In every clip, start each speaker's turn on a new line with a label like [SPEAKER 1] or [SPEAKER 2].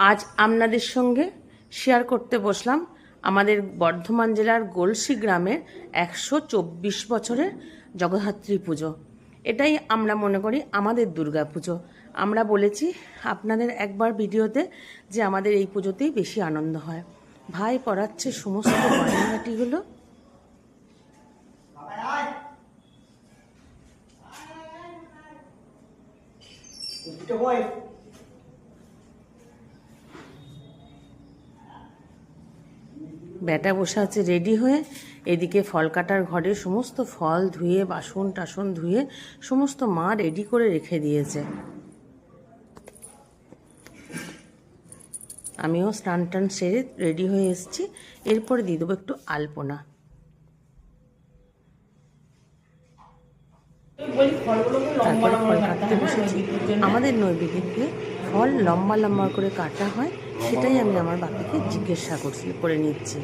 [SPEAKER 1] আজ আপনাদের সঙ্গে শেয়ার করতে বসলাম আমাদের বর্ধমান জেলার গলসি গ্রামের 124 বছরের জগদ্ধাত্রী পুজো। এটাই আমরা মনে করি আমাদের দুর্গা পুজো। আমরা বলেছি আপনাদের একবার ভিডিওতে যে আমাদের এই পুজোতেই বেশি আনন্দ হয়। ভাই পড়াচ্ছে সমস্ত বাড়িঘাটিগুলো। ব্যাটা বসে আছে রেডি হয়ে, এদিকে ফল কাটার ঘরে সমস্ত ফল ধুয়ে, বাসন টাসন ধুয়ে সমস্ত মা রেডি করে রেখে দিয়েছে। আমিও স্নান টান সেরে রেডি হয়ে এসেছি। এরপরে দিয়ে দেবো একটু আলপনা। তারপরে ফল কাটতে বসেছি। আমাদের নৈবেদ্যে ফল লম্বা লম্বা করে কাটা হয়, সেটাই আমি আমার বাপিকে জিজ্ঞাসা করে নিচ্ছি।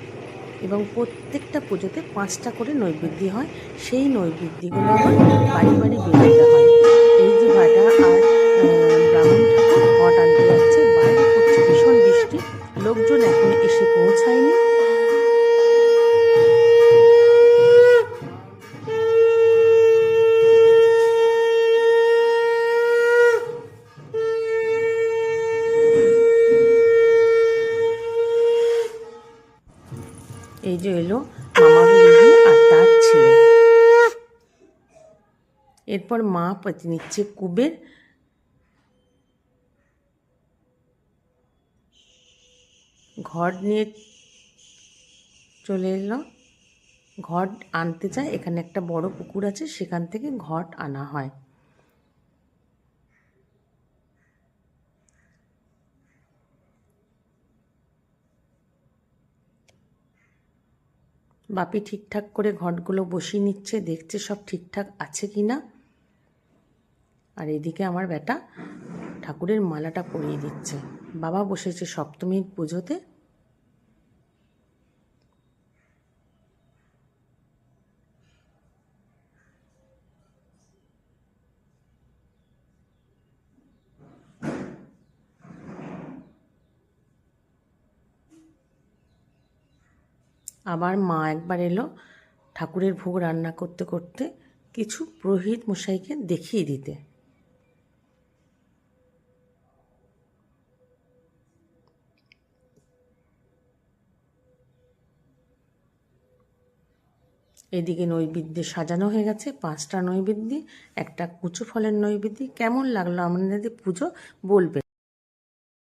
[SPEAKER 1] এবং প্রত্যেকটা পুজোতে 5টা করে নৈবেদ্য হয়, সেই নৈবেদ্যগুলো আমার বাড়ি বাড়ি বেরোতে হয়। এই যে ভাটা আর ব্রাহ্মণ ঠাকুর ঘট আনতে যাচ্ছে, বাইরে পড়ছে ভীষণ বৃষ্টি, লোকজন এখন এসে পৌঁছায়নি। এই যে এলো মামা দিদি আর তার ছেলে। এরপর মা পেতে নিচ্ছে কুবের। ঘট নিয়ে চলে এলো, ঘট আনতে চায়। এখানে একটা বড় পুকুর আছে, সেখান থেকে ঘট আনা হয়। বাপি ঠিকঠাক করে ঘটগুলো বসিয়ে নিচ্ছে, দেখছে সব ঠিকঠাক আছে কি না। আর এদিকে আমার বেটা ঠাকুরের মালাটা পরিয়ে দিচ্ছে। বাবা বসেছে সপ্তমীর পুজোতে। আবার মা একবার এলো ঠাকুরের ভোগ রান্না করতে করতে কিছু পুরোহিত মশাইকে দেখিয়ে দিতে। এদিকে নৈবেদ্য সাজানো হয়ে গেছে, 5টা নৈবেদ্য, একটা কুচো ফলের নৈবেদ্য। কেমন লাগলো আমাদের পুজো বলবে।